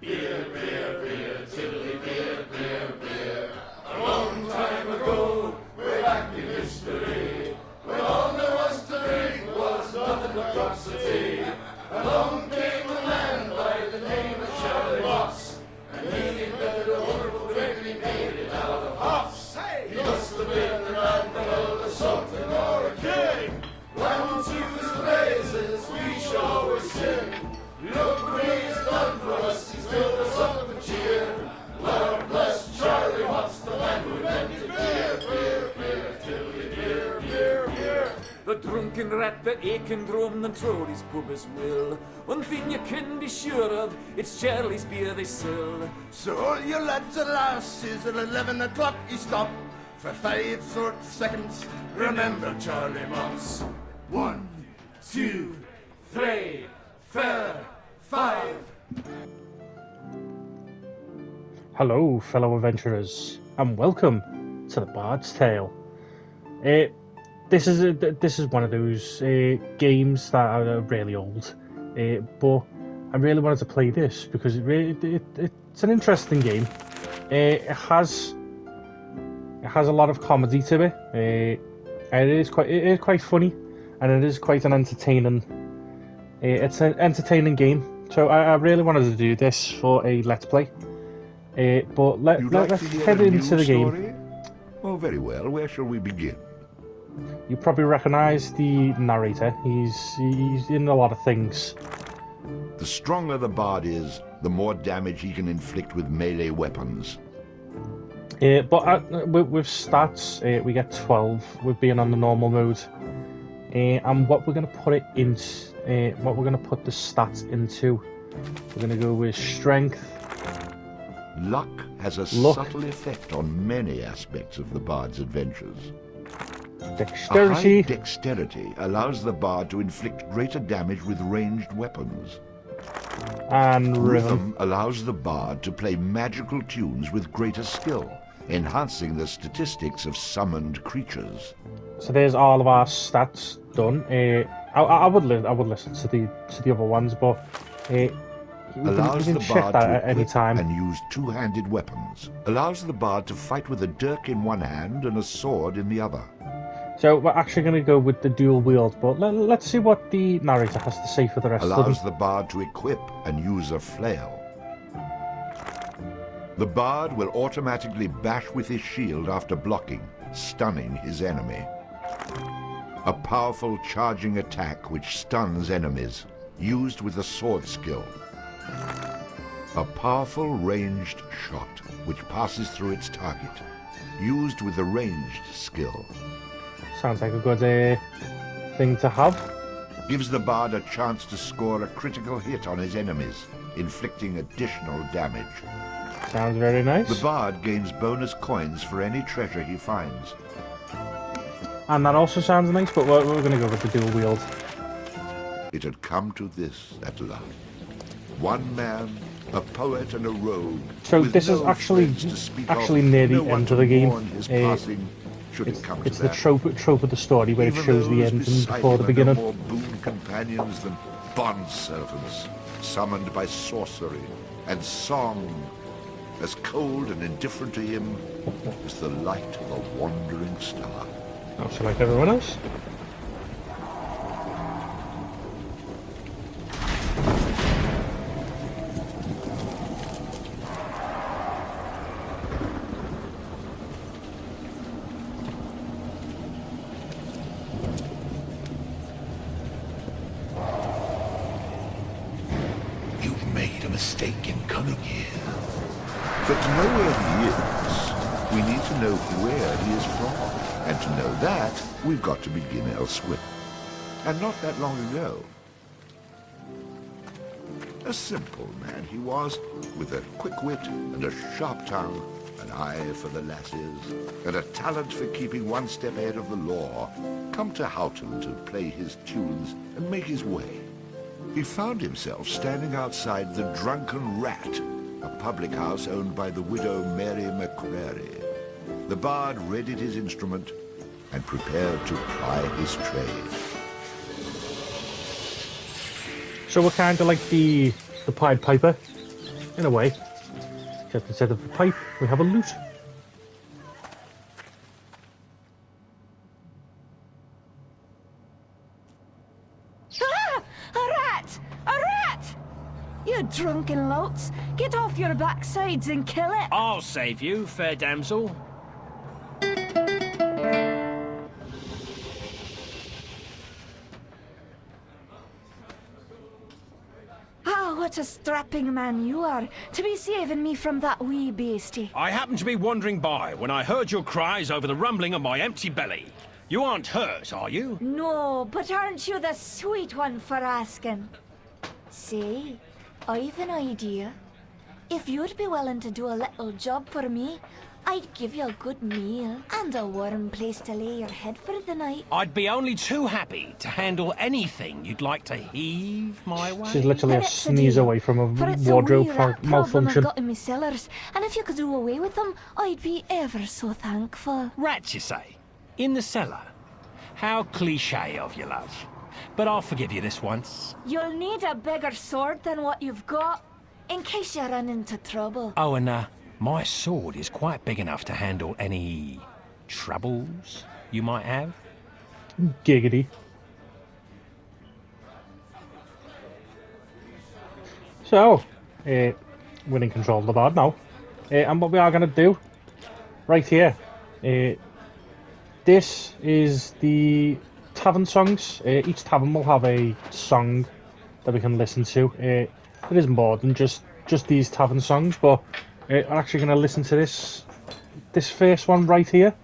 Beer, beer, beer, chilly beer, beer, beer. A long time ago, way back in history, when all there was to drink was nothing but drops of tea, along came a man by the name of Charlie Moss, and he invented a wonderful drink and he made it out of hops. He must have been an admiral or something or a king. When to his praises we shall always sing. Look what he's done for us, he's filled us up with cheer. Lord bless Charlie Watts, the man who invented beer, beer, beer, tilly beer, beer, beer. The drunken rat, the aching drum, and Trody's pub as well. One thing you can be sure of, it's Charlie's beer they sell. So all you lads and lasses at 11 o'clock you stop for 5 short seconds. Remember Charlie Moss. 1, 2, 3, 4, 5. Hello, fellow adventurers, and welcome to the Bard's Tale. This is one of those games that are really old, but I really wanted to play this because it's an interesting game. It has a lot of comedy to it. And it is quite funny, and it is quite an entertaining. It's an entertaining game, so I really wanted to do this for a let's play. But let's head into the game. Oh, very well. Where shall we begin? You probably recognise the narrator. He's in a lot of things. The stronger the bard is, the more damage he can inflict with melee weapons. But with stats, we get 12 with being on the normal mode. And what we're going to put it in, what we're going to put the stats into, we're going to go with strength. Luck has a subtle effect on many aspects of the bard's adventures. Dexterity. A high dexterity allows the bard to inflict greater damage with ranged weapons. And rhythm allows the bard to play magical tunes with greater skill, enhancing the statistics of summoned creatures. So there's all of our stats done. I would listen to the other ones, but allows you the can check bard that to at any time. and use two-handed weapons. Allows the bard to fight with a dirk in one hand and a sword in the other. So we're actually going to go with the dual wield, but let's see what the narrator has to say for the rest of them. Allows the bard to equip and use a flail. The bard will automatically bash with his shield after blocking, stunning his enemy. A powerful charging attack which stuns enemies, used with a sword skill. A powerful ranged shot which passes through its target, used with a ranged skill. Sounds like a good thing to have. Gives the bard a chance to score a critical hit on his enemies, inflicting additional damage. Sounds very nice. The bard gains bonus coins for any treasure he finds. And that also sounds nice, but we're going to go with the dual wield. It had come to this at last. One man, a poet and a rogue. So this is actually near the end of the game. It's the trope of the story where it shows the end before the beginning. More boon companions than bond servants, summoned by sorcery and song, as cold and indifferent to him as the light of a wandering star. Also like everyone else. You've made a mistake in coming here. But to know where he is, we need to know where he is from. And to know that, we've got to begin elsewhere. And not that long ago. A simple man he was, with a quick wit and a sharp tongue, an eye for the lasses, and a talent for keeping one step ahead of the law, come to Houghton to play his tunes and make his way. He found himself standing outside the Drunken Rat, a public house owned by the widow Mary McCrary. The bard readied his instrument and prepared to ply his trade. So we're kind of like the Pied Piper. in a way. Except instead of a pipe, we have a lute. Ah! A rat! A rat! You drunken louts! Get off your backsides and kill it! I'll save you, fair damsel. Ah, what a strapping man you are, to be saving me from that wee beastie. I happened to be wandering by when I heard your cries over the rumbling of my empty belly. You aren't hurt, are you? No, but aren't you the sweet one for asking? Say, I've an idea. If you'd be willing to do a little job for me, I'd give you a good meal and a warm place to lay your head for the night. I'd be only too happy to handle anything you'd like to heave my way. She's literally a But it's sneeze deal. away from For a it's wardrobe wee rat problem malfunction. I've got in my cellars, and if you could do away with them, I'd be ever so thankful. Rats, you say? In the cellar? How cliché of you, love. But I'll forgive you this once. You'll need a bigger sword than what you've got, in case you run into trouble. Oh, and my sword is quite big enough to handle any troubles you might have. Giggity. So, we're in control of the bard now. And what we are going to do, right here, this is the tavern songs. Each tavern will have a song that we can listen to. It is more than just these tavern songs, but we're actually going to listen to this first one right here.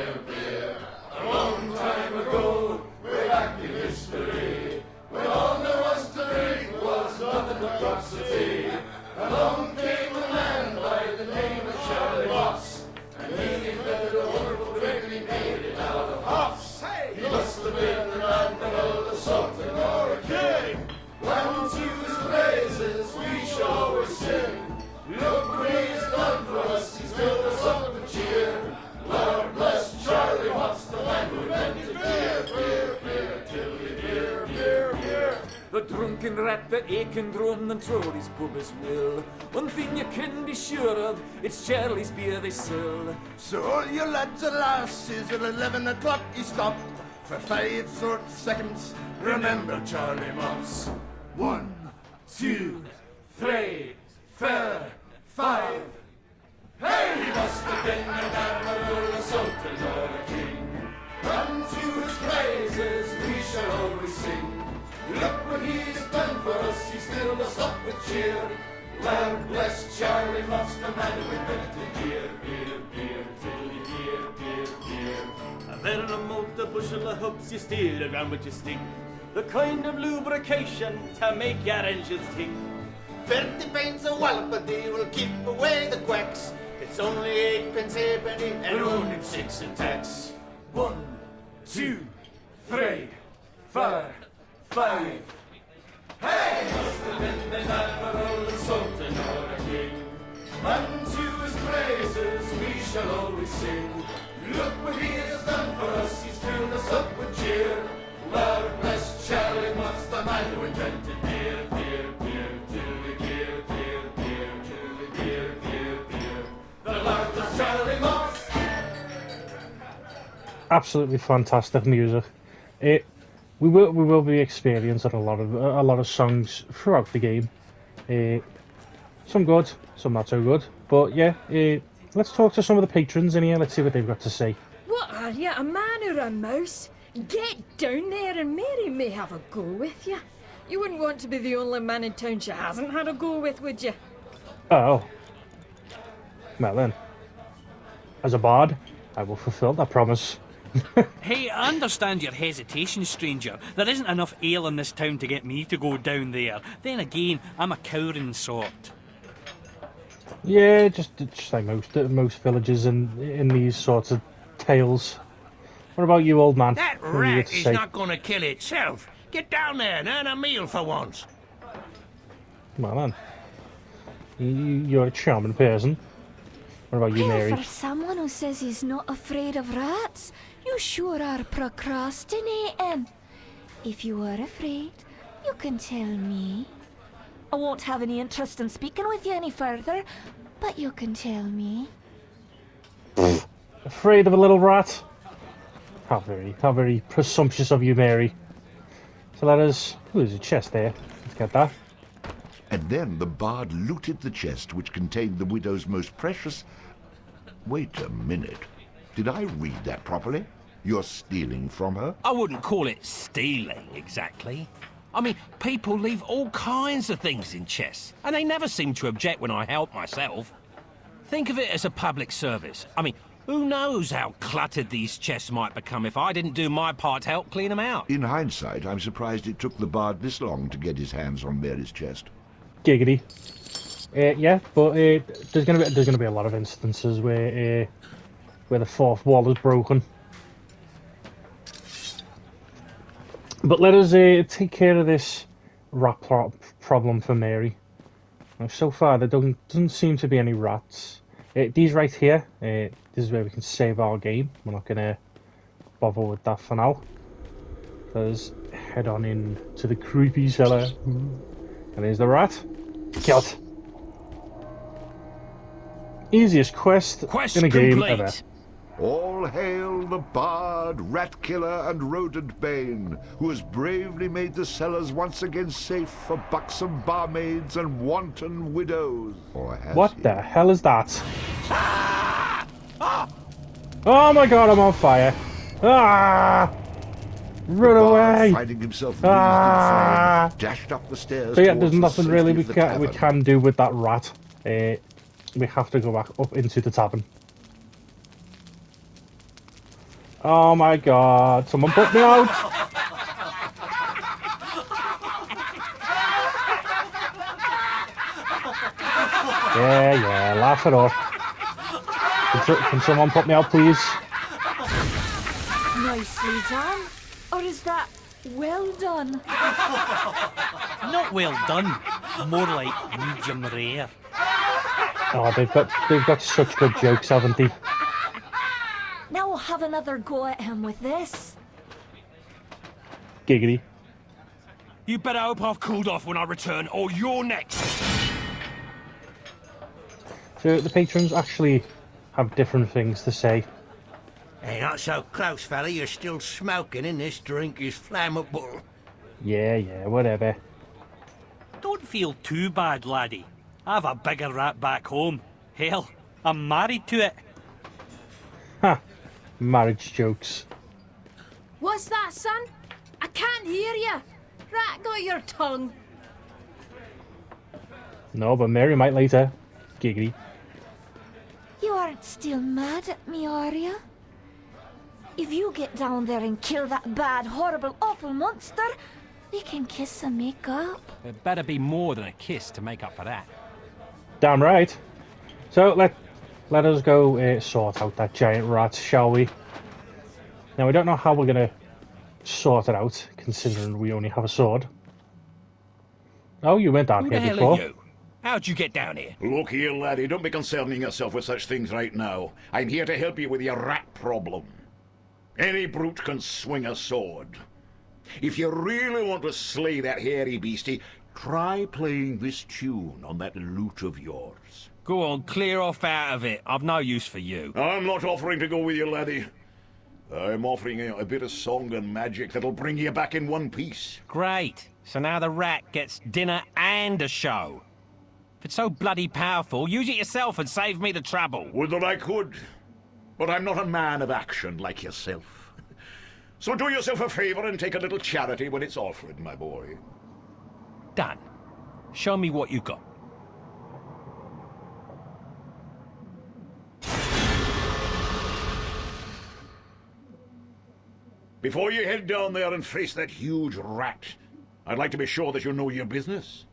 A long time ago, way back in history, when all there was to drink was nothing but drops of tea, along came a man by the name of Charlie Moss, and he invented a wonderful drink and he made it out of hops. He must have been an admiral, a sultan, or a king. When to his praises we shall always sing. Look what he's done for us, he's filled us up with cheer. Lord bless Charlie Watts, the man who invented beer, beer, beer, tilly, beer, beer, beer. The drunken rat that aching drum and throw his pub as will. One thing you can be sure of, it's Charlie's beer they sell. So all you lads and lasses at 11 o'clock you stop for 5 short seconds. Remember Charlie Moss. 1, 2, 3, 4, 5. Hey, he must have been an admiral, a sultan, or a king. Unto his praises we shall always sing. Look what he's done for us, he's filled us up with cheer. Lord bless Charlie Moss, the man who invented beer, beer, beer, tiddly, beer, beer, beer. A better than malt a bushel of hoops you steer around with your stick. The kind of lubrication to make your engines tick. 30 pence a wallop a day will keep away the quacks. It's only 8 pence halfpenny and only 6 in tax. 1, 2, 3, 4, 5. Hey, must have been an admiral, a sultan, or a king. Unto his praises we shall always sing. Look what he has done for us, he's filled us up with cheer. Lord bless Charlie Moss, the man who invented beer, beer, beer, tilly, beer, beer, beer, tilly, beer, beer, beer. The Lord bless Charlie Moss. Absolutely fantastic music. We will be experiencing a lot of songs throughout the game. Some good, some not so good. But yeah, let's talk to some of the patrons in here. Let's see what they've got to say. What are you, a man or a mouse? Get down there and Mary may have a go with you. You wouldn't want to be the only man in town she hasn't had a go with, would you? Oh. Well then, as a bard, I will fulfill that promise. Hey, I understand your hesitation, stranger. There isn't enough ale in this town to get me to go down there. Then again, I'm a cowering sort. Yeah, just like most villages in these sorts of tales. What about you, old man? That What do you got rat to is say? not going to kill itself. Get down there and earn a meal for once. Well then, you're a charming person. What about you, Well, Mary? for someone who says he's not afraid of rats, You sure are procrastinating. If you are afraid, you can tell me. I won't have any interest in speaking with you any further, but you can tell me. Afraid of a little rat? How very presumptuous of you, Mary. So that is... Ooh, there's a chest there. Let's get that. And then the bard looted the chest which contained the widow's most precious... Wait a minute. Did I read that properly? You're stealing from her? I wouldn't call it stealing, exactly. I mean, people leave all kinds of things in chests, and they never seem to object when I help myself. Think of it as a public service. I mean, who knows how cluttered these chests might become if I didn't do my part to help clean them out. In hindsight, I'm surprised it took the bard this long to get his hands on Mary's chest. Giggity. Yeah, but there's gonna be a lot of instances where the fourth wall is broken. But let us take care of this rat problem for Mary. Now, so far there doesn't seem to be any rats. These right here, this is where we can save our game. We're not gonna bother with that for now. Let's head on in to the creepy cellar. And there's the rat. Killed. Easiest quest in a game ever. All hail the bard, rat killer, and rodent bane, who has bravely made the cellars once again safe for buxom barmaids and wanton widows. Or has What he? the hell is that? Oh my god, I'm on fire. Ah! Run away! Finding himself wreathed in flame, dashed up the stairs. So yeah, there's towards the nothing really safety of the we tavern. can do with that rat. We have to go back up into the tavern. Oh my god, someone put me out! Yeah, laugh it off. Can someone put me out, please? Nicely done. Or is that well done? Not well done. More like medium rare. Oh, they've got such good jokes, haven't they? Now we'll have another go at him with this. Giggity. You better hope I've cooled off when I return, or you're next. So the patrons actually have different things to say. Hey, not so close, fella. You're still smoking, and this drink is flammable. Yeah, whatever. Don't feel too bad, laddie. I've a bigger rat back home. Hell, I'm married to it. Ha! Marriage jokes. What's that, son? I can't hear you. Rat got your tongue. No, but Mary might later. Giggity. You aren't still mad at me, are you? If you get down there and kill that bad, horrible, awful monster, we can kiss and make up. There better be more than a kiss to make up for that. Damn right. So let us go sort out that giant rat, shall we? Now we don't know how we're gonna sort it out, considering we only have a sword. Oh, you went down Who here the hell before. are you? How'd you get down here? Look here, laddie, don't be concerning yourself with such things right now. I'm here to help you with your rat problem. Any brute can swing a sword. If you really want to slay that hairy beastie, try playing this tune on that lute of yours. Go on, clear off out of it. I've no use for you. I'm not offering to go with you, laddie. I'm offering you a bit of song and magic that'll bring you back in one piece. Great. So now the rat gets dinner and a show. If it's so bloody powerful, use it yourself and save me the trouble. Would that I could, but I'm not a man of action like yourself. So do yourself a favor and take a little charity when it's offered, my boy. Done. Show me what you got. Before you head down there and face that huge rat, I'd like to be sure that you know your business.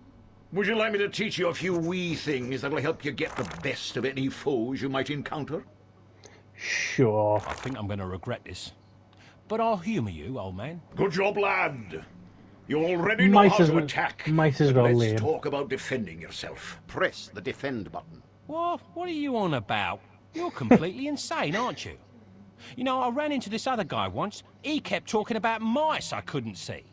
Would you like me to teach you a few wee things that'll help you get the best of any foes you might encounter? Sure. I think I'm going to regret this. But I'll humour you, old man. Good job, lad. You already know how to attack. Might as well, Let's Liam. talk about defending yourself. Press the defend button. What are you on about? You're completely insane, aren't you? You know, I ran into this other guy once. He kept talking about mice I couldn't see.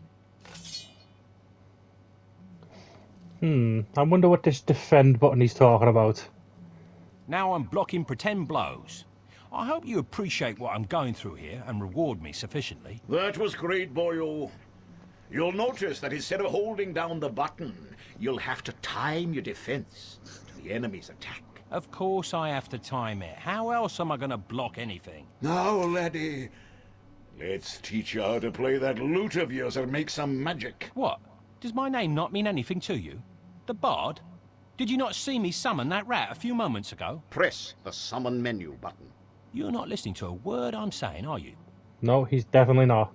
I wonder what this defend button he's talking about. Now I'm blocking pretend blows. I hope you appreciate what I'm going through here and reward me sufficiently. That was great, boyo. You'll notice that instead of holding down the button, you'll have to time your defense to the enemy's attack. Of course I have to time it. How else am I going to block anything? Now, laddie, let's teach you how to play that lute of yours and make some magic. What? Does my name not mean anything to you? The Bard? Did you not see me summon that rat a few moments ago? Press the summon menu button. You're not listening to a word I'm saying, are you? No, he's definitely not.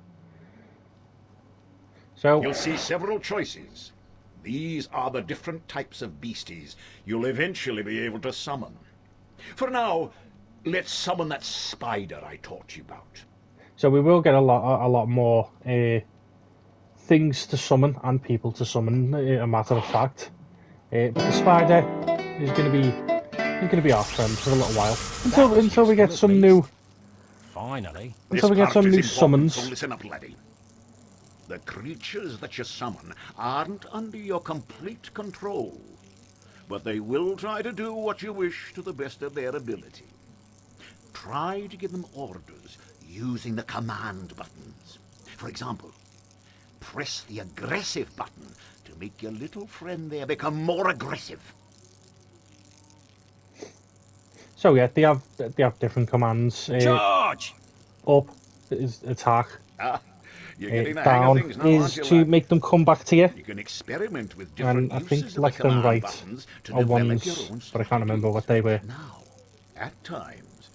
So you'll see several choices. These are the different types of beasties you'll eventually be able to summon. For now, let's summon that spider I taught you about. So we will get a lot more things to summon and people to summon. A matter of fact, but the spider is going to be our friend for a little while until we get some new. Finally, until we get some new summons. So listen up, laddie. The creatures that you summon aren't under your complete control, but they will try to do what you wish to the best of their ability. Try to give them orders using the command buttons. For example, press the aggressive button to make your little friend there become more aggressive. So yeah, they have different commands. Charge! Up is attack. You're getting the hang of Down things now, is aren't you, to lad? make them come back to you. You can experiment with different And I think uses of left the and command right buttons to are develop your ones, own but I can't remember what they were. Now, at times,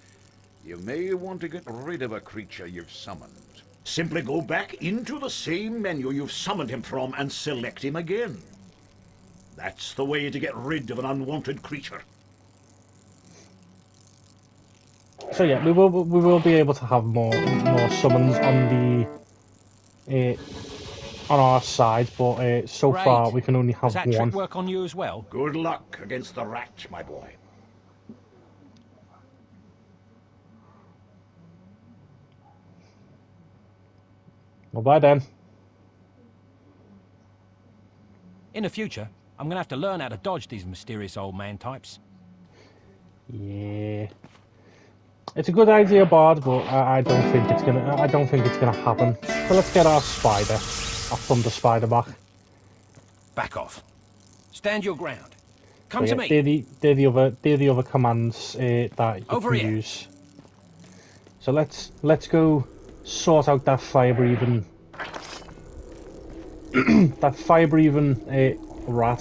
you may want to get rid of a creature you've summoned. Simply go back into the same menu you've summoned him from and select him again. That's the way to get rid of an unwanted creature. So yeah, we will be able to have more summons on our side, but so Great. far we can only have Does that one. trick work on you as well? Good luck against the rat, my boy. Well, bye then. In the future, I'm going to have to learn how to dodge these mysterious old man types. Yeah, it's a good idea, Bard, but I don't think it's gonna happen. So let's get our thunder spider back. Back off. Stand your ground. Come to me. They're the other commands that you Over can here. use. So let's go sort out that fire breathing rat.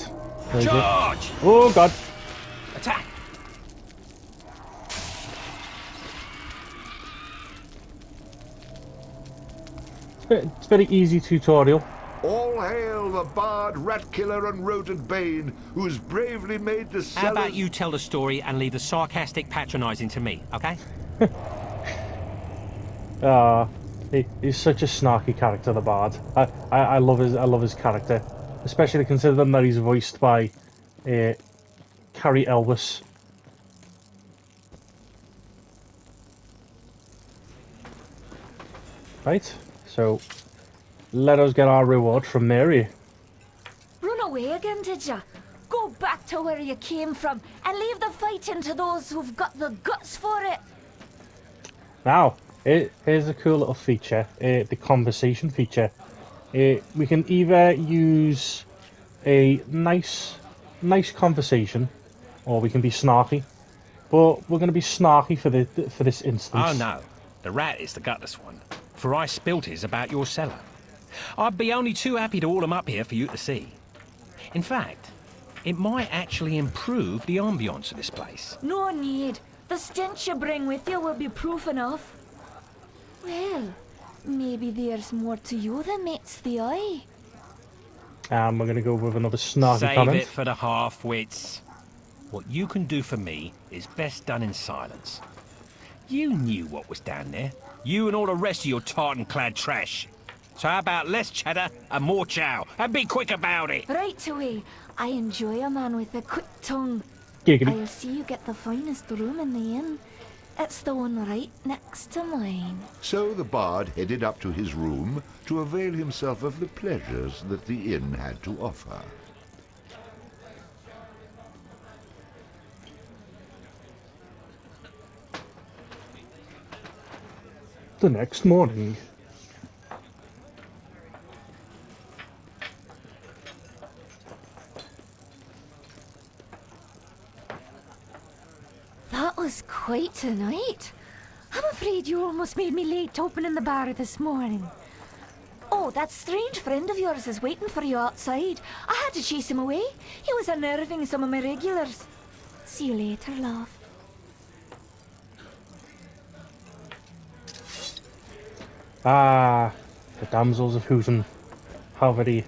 Where is it? Charge! Oh god! Attack! It's a very easy tutorial. All hail the bard, rat killer, and rodent bane, who's bravely made the How about you tell the story and leave the sarcastic patronising to me, okay? He's such a snarky character, the Bard. I love his character, especially considering that he's voiced by Carrie Elwes. Right, so let us get our reward from Mary. Run away again, did ya? Go back to where you came from and leave the fighting to those who've got the guts for it. Now, here's a cool little feature, the conversation feature. We can either use a nice conversation, or we can be snarky. But we're going to be snarky for this instance. Oh no, the rat is the gutless one, for I spilt his about your cellar. I'd be only too happy to haul him up here for you to see. In fact, it might actually improve the ambience of this place. No need. The stench you bring with you will be proof enough. Well, maybe there's more to you than meets the eye. And we're going to go with another snarky Save comment. it for the half-wits. What you can do for me is best done in silence. You knew what was down there. You and all the rest of your tartan-clad trash. So how about less chatter and more chow? And be quick about it! Right away. I enjoy a man with a quick tongue. Giggity. I'll see you get the finest room in the inn. It's the one right next to mine. So the bard headed up to his room to avail himself of the pleasures that the inn had to offer. The next morning. That was quite a night. I'm afraid you almost made me late opening the bar this morning. Oh, that strange friend of yours is waiting for you outside. I had to chase him away. He was unnerving some of my regulars. See you later, love. Ah, the damsels of Hooten. How very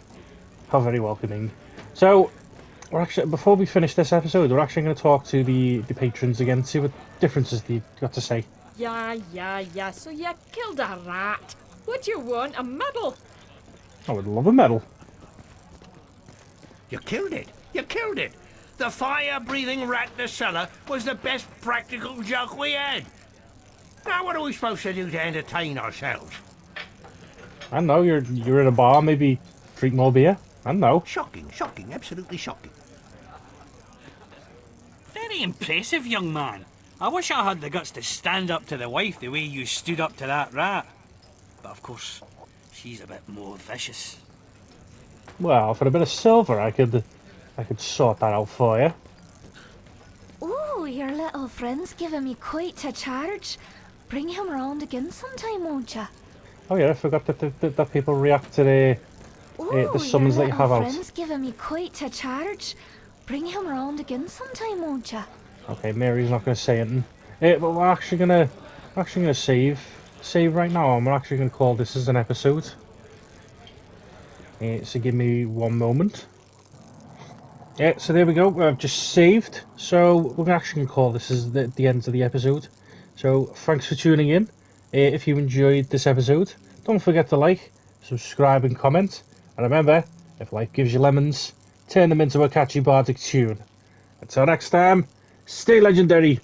welcoming. So, we're actually, before we finish this episode, we're actually going to talk to the patrons again, see what differences they've got to say. Yeah. So you killed a rat. What do you want? A medal? I would love a medal. You killed it. You killed it. The fire-breathing rat in the cellar was the best practical joke we had. Now what are we supposed to do to entertain ourselves? I know, you're in a bar, maybe drink more beer. I know. Shocking, absolutely shocking. Very impressive, young man. I wish I had the guts to stand up to the wife the way you stood up to that rat. But of course, she's a bit more vicious. Well, for a bit of silver, I could sort that out for you. Ooh, your little friend's giving me quite a charge. Bring him round again sometime, won't ya? Oh yeah, I forgot that people react to the summons that you have out. Your friend's giving me quite a charge. Bring him round again sometime, won't ya? Okay, Mary's not going to say anything. But we're actually gonna save right now, and we're actually going to call this as an episode. So give me one moment. Yeah, so there we go. I've just saved. So we're actually going to call this as the end of the episode. So thanks for tuning in. If you enjoyed this episode, don't forget to like, subscribe and comment. And remember, if life gives you lemons, turn them into a catchy bardic tune. Until next time, stay legendary.